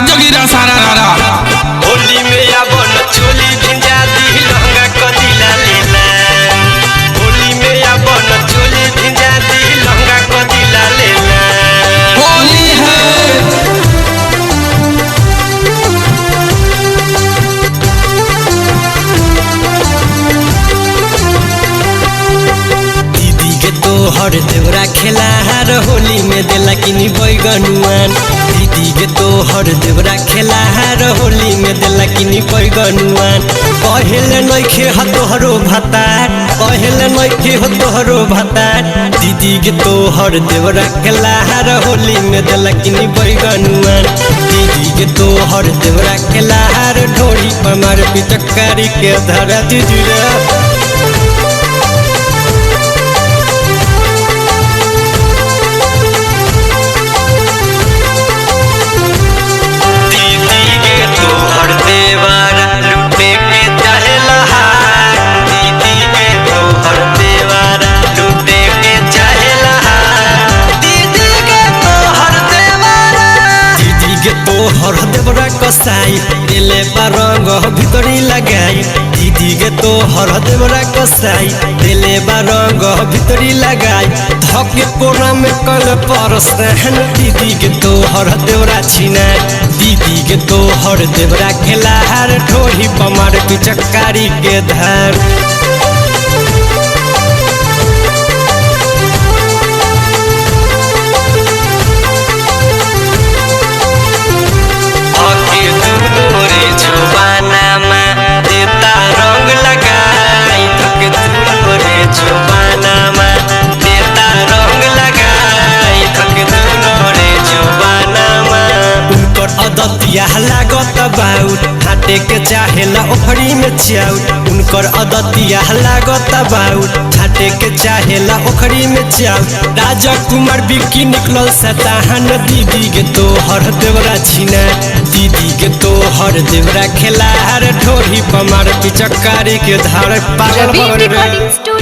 जोगिरा सारा रारा होली में आबन चोली भिंजा दी लहंगा कदिला लेला। होली में आबन चोली भिंजा दी लहंगा कदिला लेला। होली है दीदी के तोहर देवरा खेला हार होली में देला किनी बैगनुआन। दीदी के तोहर देवरा खेला हार होली में देला किनी बैगनुआन। पहले नइखे ह तोहरो भातार, पहले नइखे हो तोहरो भातार। दीदी के तोहर देवरा खेला हार होली में देला किनी बैगनुआन। दीदी के तोहर देवरा खेला हार ढोरी पमार पिचकारी के धरा दीदी रे। तोहर देवरा कसाई दिले बारंग भितरी लगाई। दीदी के तोहर देवरा कसाई दिले बारंग भितरी लगाई। धके कोना में कल परस रहन दीदी के तोहर देवरा छिनाई। दीदी के तोहर देवरा खेला हार ढोरी पमार पिचकारी के धार। अदतिया लागत बाउट हाटे के चाहेला ओखरी में चाउट। उनकर अदतिया लागत बाउट हाटे के चाहेला ओखरी में चाउट। राजा कुमार बिक्की निकलल सताहन दीदी के तोहर देवरा छिना। दीदी के तोहर देवरा खेला हार ढोरी पमार पिचकारी के धार पागल